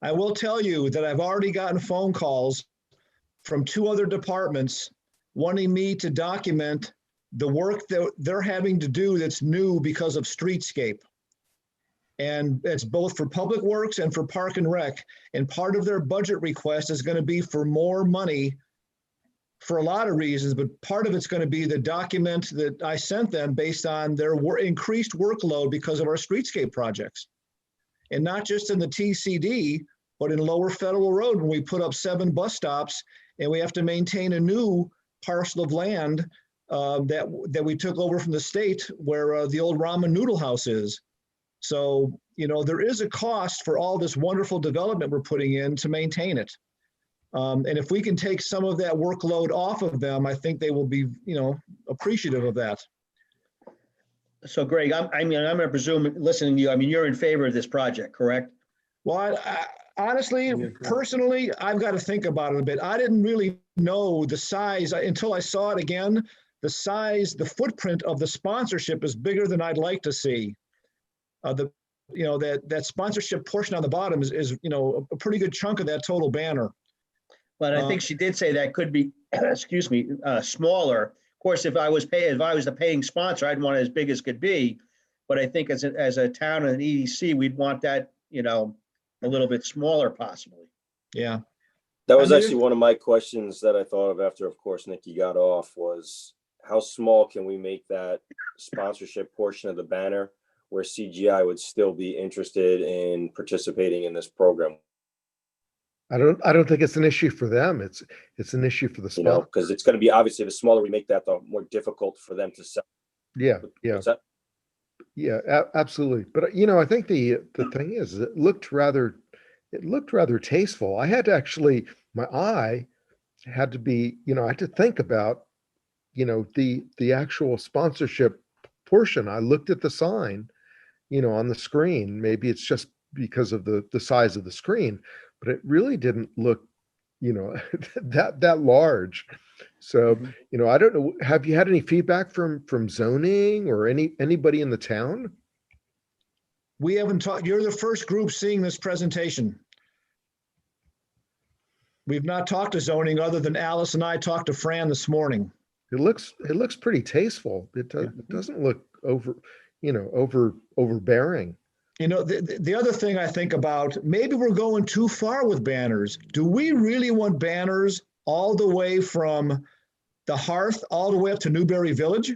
I will tell you that I've already gotten phone calls from 2 other departments wanting me to document the work that they're having to do that's new because of streetscape. And it's both for Public Works and for Park and Rec. And part of their budget request is going to be for more money for a lot of reasons, but part of it's going to be the document that I sent them based on their increased workload because of our streetscape projects. And not just in the TCD, but in Lower Federal Road, when we put up 7 bus stops and we have to maintain a new parcel of land that we took over from the state where the old ramen noodle house is. So, there is a cost for all this wonderful development we're putting in to maintain it. And if we can take some of that workload off of them, I think they will be, appreciative of that. So Greg, I'm going to presume, listening to you, I mean, you're in favor of this project, correct? Well, I honestly, personally, I've got to think about it a bit. I didn't really know the size until I saw it again. The size, the footprint of the sponsorship is bigger than I'd like to see. That sponsorship portion on the bottom is a pretty good chunk of that total banner. But I think she did say that could be, excuse me, smaller. Of course, if I was the paying sponsor, I'd want it as big as could be. But I think as a town and an EDC, we'd want that, a little bit smaller possibly. Yeah. That was I mean, actually one of my questions that I thought of after, of course, Nikki got off, was how small can we make that sponsorship portion of the banner where CGI would still be interested in participating in this program? I don't think it's an issue for them. It's an issue for the sponsor. Because it's going to be, obviously, the smaller we make that, the more difficult for them to sell. Yeah. What's that? Yeah, absolutely. But I think the thing is, it looked rather tasteful. I had to actually, my eye had to be, I had to think about, the actual sponsorship portion. I looked at the sign, on the screen. Maybe it's just because of the size of the screen, but it really didn't look, that large. So, I don't know. Have you had any feedback from zoning or anybody in the town? We haven't talked, you're the first group seeing this presentation. We've not talked to zoning other than Alice and I talked to Fran this morning. It looks pretty tasteful. It doesn't look overbearing. The other thing I think about, maybe we're going too far with banners. Do we really want banners all the way from the Hearth all the way up to Newberry Village?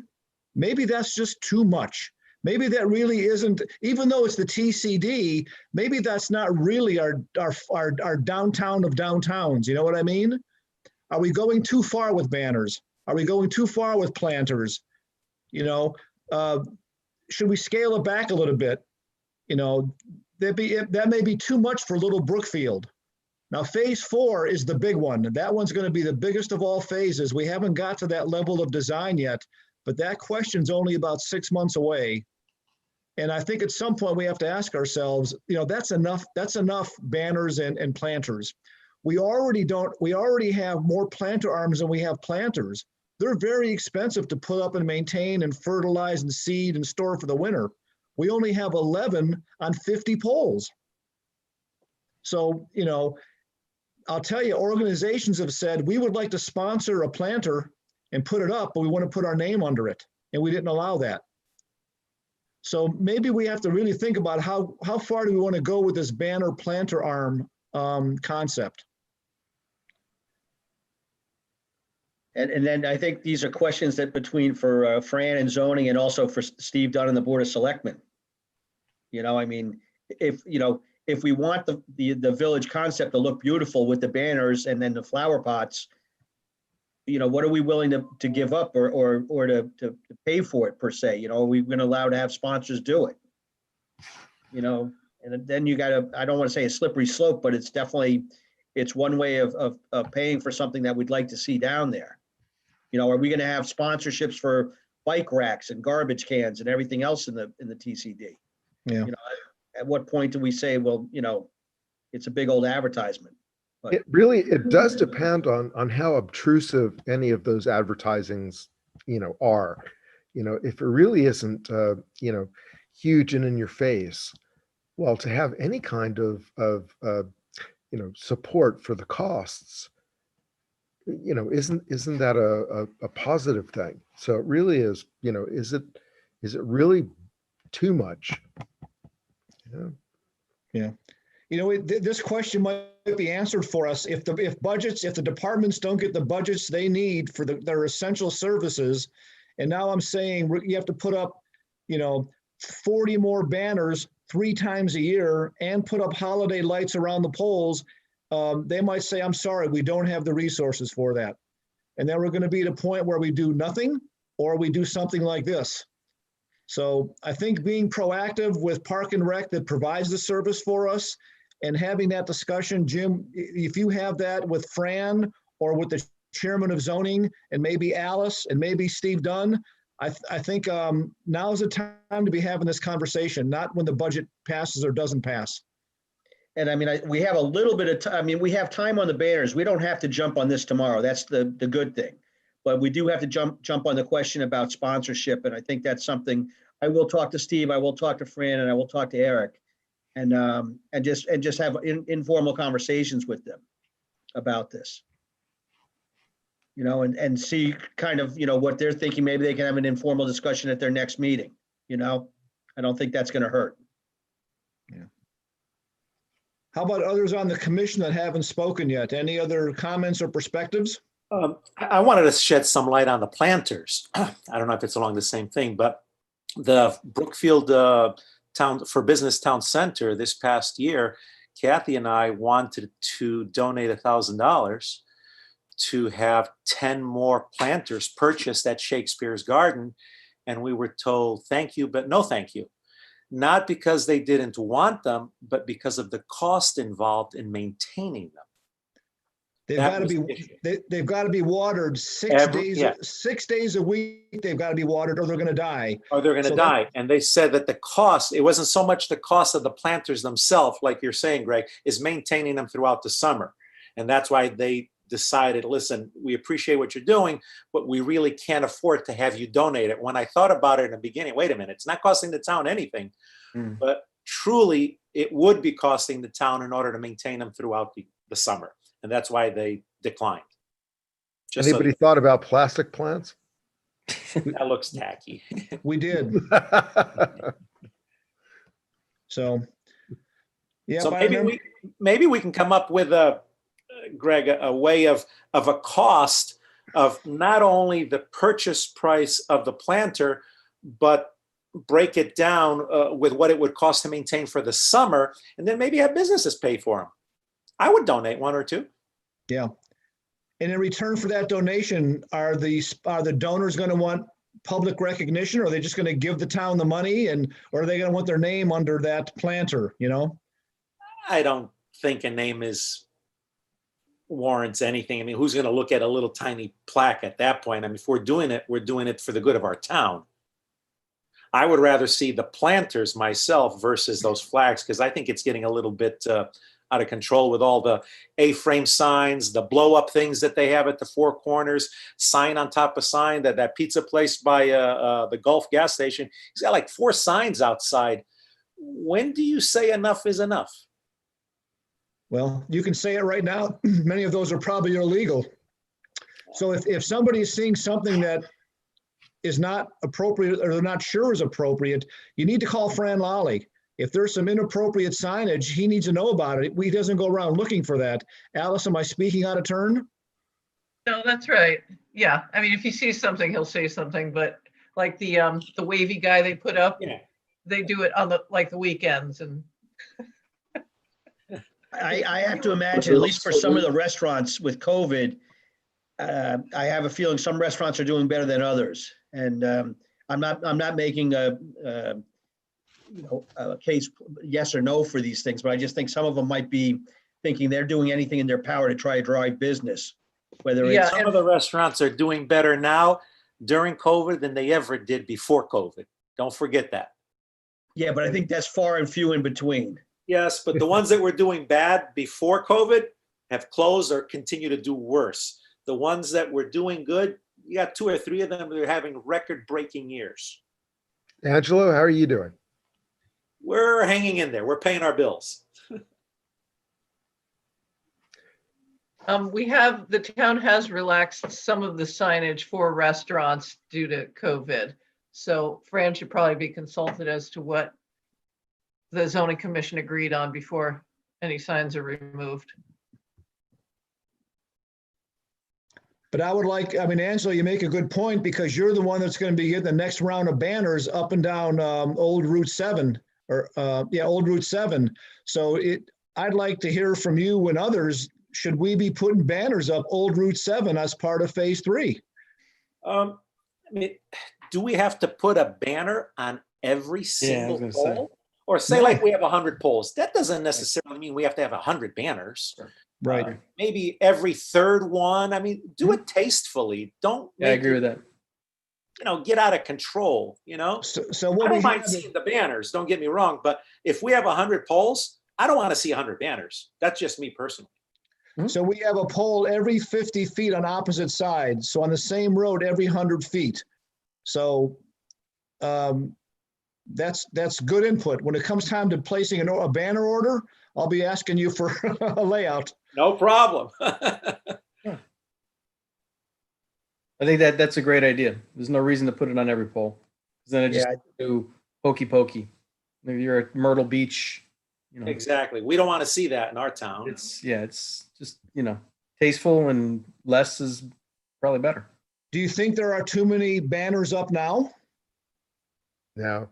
Maybe that's just too much. Maybe that really isn't, even though it's the TCD, maybe that's not really our downtown of downtowns. You know what I mean? Are we going too far with banners? Are we going too far with planters? Should we scale it back a little bit? That may be too much for Little Brookfield. Now, phase 4 is the big one. That one's going to be the biggest of all phases. We haven't got to that level of design yet, but that question's only about 6 months away. And I think at some point we have to ask ourselves, that's enough banners and planters. We already have more planter arms than we have planters. They're very expensive to put up and maintain and fertilize and seed and store for the winter. We only have 11 on 50 poles. So, I'll tell you, organizations have said, we would like to sponsor a planter and put it up, but we want to put our name under it. And we didn't allow that. So maybe we have to really think about how far do we want to go with this banner planter arm concept. And then I think these are questions that for Fran and zoning and also for Steve Dunn and the Board of Selectmen. If we want the village concept to look beautiful with the banners and then the flower pots, what are we willing to give up or to pay for it per se? Are we going to allow to have sponsors do it? And then you got to, I don't want to say a slippery slope, but it's one way of paying for something that we'd like to see down there. Are we going to have sponsorships for bike racks and garbage cans and everything else in the TCD? Yeah. At what point do we say, well, it's a big old advertisement? But It does depend on how obtrusive any of those advertisings, are. If it really isn't, huge and in your face, well, to have any kind of support for the costs, isn't that a positive thing? So it really is, is it really too much? Yeah. This question might be answered for us if the departments don't get the budgets they need for their essential services. And now I'm saying you have to put up, 40 more banners 3 times a year and put up holiday lights around the poles. They might say, I'm sorry, we don't have the resources for that. And then we're going to be at a point where we do nothing or we do something like this. So I think being proactive with Park and Rec that provides the service for us and having that discussion, Jim, if you have that with Fran or with the chairman of zoning and maybe Alice and maybe Steve Dunn, I think now is the time to be having this conversation, not when the budget passes or doesn't pass. And we have a little bit of time. We have time on the banners. We don't have to jump on this tomorrow. That's the good thing. But we do have to jump on the question about sponsorship. And I think that's something I will talk to Steve, I will talk to Fran, and I will talk to Eric and just have informal conversations with them about this. you know, and see kind of, you know, what they're thinking. Maybe they can have an informal discussion at their next meeting, you know? I don't think that's gonna hurt. How about others on the commission that haven't spoken yet? Any other comments or perspectives? I wanted to shed some light on the planters. I don't know if it's along the same thing, but the Brookfield Town for Business Town Center this past year, Kathy and I wanted to donate $1,000 to have 10 more planters purchased at Shakespeare's Garden. And we were told, thank you, but no thank you. Not because they didn't want them, but because of the cost involved in maintaining them. They've That got to was be, the issue. they've got to be watered Yeah. 6 days a week. They've got to be watered or they're going to die. Or they're going to So die. And they said that the cost, it wasn't so much the cost of the planters themselves, like you're saying, Greg, is maintaining them throughout the summer. And that's why they decided, listen, we appreciate what you're doing, but we really can't afford to have you donate it. When I thought about it in the beginning, wait a minute, it's not costing the town anything, but truly it would be costing the town in order to maintain them throughout the summer. And that's why they declined. Just so Anybody thought about plastic plants? that looks tacky. We did. So, yeah. So but I maybe remember- maybe we can come up with Greg, a way of a cost of not only the purchase price of the planter, but break it down with what it would cost to maintain for the summer, and then maybe have businesses pay for them. I would donate one or two. Yeah. And in return for that donation, are the donors going to want public recognition, or are they just going to give the town the money, or are they going to want their name under that planter, you know? I don't think a name warrants anything. I mean, who's going to look at a little tiny plaque at that point? I mean, if we're doing it for the good of our town. I would rather see the planters myself versus those flags, because I think it's getting a little bit out of control with all the A-frame signs, the blow-up things that they have at the four corners, sign on top of sign, that pizza place by the Gulf gas station. He's got like 4 signs outside. When do you say enough is enough? Well, you can say it right now. Many of those are probably illegal. So if somebody is seeing something that is not appropriate or they're not sure is appropriate, you need to call Fran Lally. If there's some inappropriate signage, he needs to know about it. He doesn't go around looking for that. Alice, am I speaking out of turn? No, that's right. Yeah, I mean, if he sees something, he'll say something, but like the wavy guy they put up, Yeah. they do it on the weekends and. I have to imagine, at least for some of the restaurants with COVID, I have a feeling some restaurants are doing better than others. And I'm not making a case yes or no for these things, but I just think some of them might be thinking they're doing anything in their power to try to drive business. Whether Yeah, it's Some of the restaurants are doing better now during COVID than they ever did before COVID. Don't forget that. yeah, but I think that's far and few in between. Yes, but the ones that were doing bad before COVID have closed or continue to do worse. The ones that were doing good, you got 2 or 3 of them that are having record-breaking years. Angelo, how are you doing? We're hanging in there. We're paying our bills. The town has relaxed some of the signage for restaurants due to COVID. So Fran should probably be consulted as to what the zoning commission agreed on before any signs are removed. But I mean, Angela, you make a good point because you're the one that's going to be getting the next round of banners up and down Old Route 7 Old Route 7. So I'd like to hear from you and others. Should we be putting banners up Old Route 7 as part of phase 3? I mean, do we have to put a banner on every single gonna say. pole? Or say No. like we have 100 poles. That doesn't necessarily mean we have to have 100 banners. Right. Maybe every third one. I mean, do it tastefully. Don't Yeah, I make agree it, with that. get out of control, So I what we don't mind have, seeing the banners, don't get me wrong, but if we have 100 poles, I don't want to see 100 banners. That's just me personally. so we have a pole every 50 feet on opposite sides. So on the same road, every 100 feet. So that's good input. When it comes time to placing a banner order, I'll be asking you for a layout. No problem. I think that's a great idea. There's no reason to put it on every pole. 'Cause then it just Yeah, do pokey pokey. Maybe you're at Myrtle Beach, you know, Exactly. We don't want to see that in our town. it's just, tasteful, and less is probably better. Do you think there are too many banners up now? Now,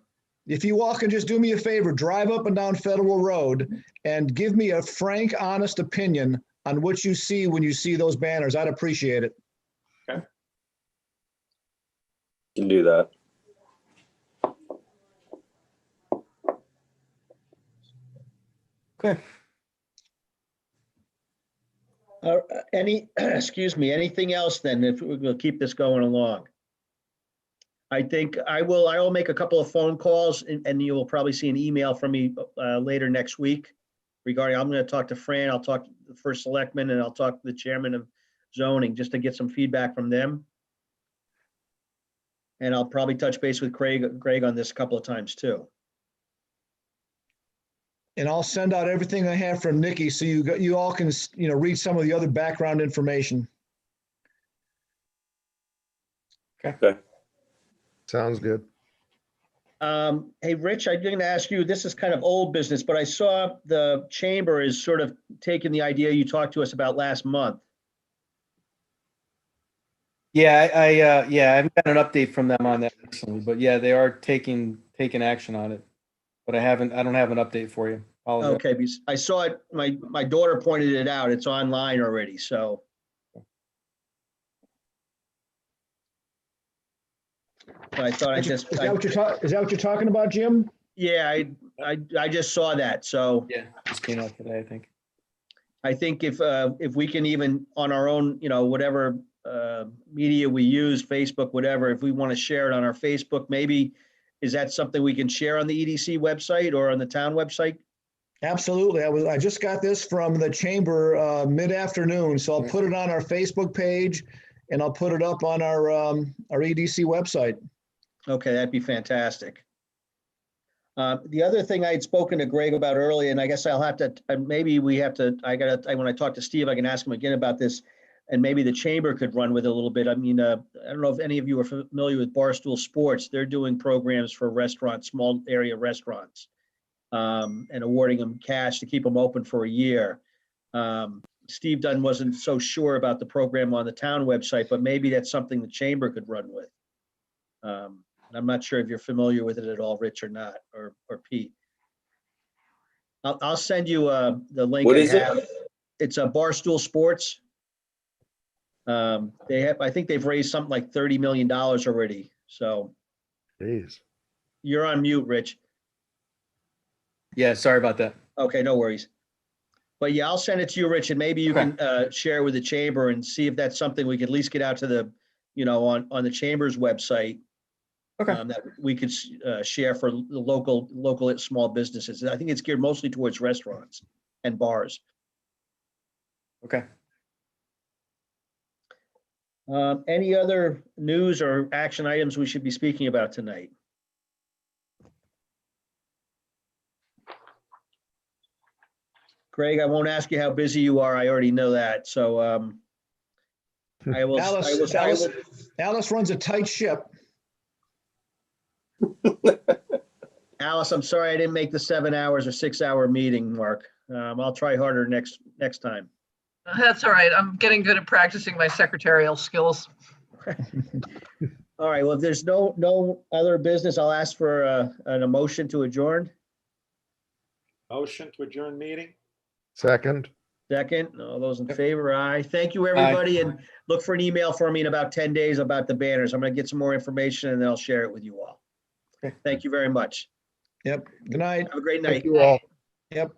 If you walk and just do me a favor, drive up and down Federal Road and give me a frank, honest opinion on what you see when you see those banners. I'd appreciate it. Can do that. Okay. Excuse me, anything else then, if we'll keep this going along? I think I will make a couple of phone calls and you will probably see an email from me later next week regarding, I'm going to talk to Fran, I'll talk to the first selectman, and I'll talk to the chairman of zoning, just to get some feedback from them. And I'll probably touch base with Greg on this a couple of times too. And I'll send out everything I have from Nikki so you all can, read some of the other background information. sounds good. Hey, Rich, I'm going to ask you, this is kind of old business, but I saw the chamber is sort of taking the idea you talked to us about last month. Yeah, I haven't got an update from them on that recently, but yeah, they are taking action on it. But I don't have an update for you. Apologize. Okay, because I saw it, my daughter pointed it out. It's online already, so. So I thought Is that what you're talking about, Jim? Yeah, I just saw that, so Yeah, just came out today, I think. I think if we can even on our own, whatever media we use, Facebook, whatever, if we want to share it on our Facebook, maybe, is that something we can share on the EDC website or on the town website? Absolutely. I just got this from the chamber mid-afternoon, so I'll put it on our Facebook page and I'll put it up on our EDC website. Okay, that'd be fantastic. The other thing I had spoken to Greg about earlier, and I guess I'll have to, maybe we have to, when I talk to Steve, I can ask him again about this, and maybe the chamber could run with it a little bit. I mean, I don't know if any of you are familiar with Barstool Sports. They're doing programs for restaurants, small area restaurants, and awarding them cash to keep them open for a year. Steve Dunn wasn't so sure about the program on the town website, but maybe that's something the chamber could run with. I'm not sure if you're familiar with it at all, Rich, or not, or Pete. I'll send you the link. What is it? It's a Barstool Sports. I think they've raised something like $30 million already. So Jeez. you're on mute, Rich. Yeah, sorry about that. Okay, no worries. But yeah, I'll send it to you, Rich, and maybe you can share it with the chamber and see if that's something we could at least get out to the, on the chamber's website. Okay. That we could share for the local small businesses. I think it's geared mostly towards restaurants and bars. Okay. Any other news or action items we should be speaking about tonight? Greg, I won't ask you how busy you are. I already know that. So I will. Alice runs a tight ship. Alice, I'm sorry I didn't make the 7 hours or 6 hour meeting, Mark. I'll try harder next time. That's all right. I'm getting good at practicing my secretarial skills. All right, well, if there's no other business, I'll ask for an emotion to adjourn. Motion to adjourn meeting? Second. Second, all those in favor, aye. Thank you, everybody, and look for an email from me in about 10 days about the banners. I'm gonna get some more information and then I'll share it with you all. Okay. Thank you very much. Yep. Good night. Have a great night. Thank you all. Yep.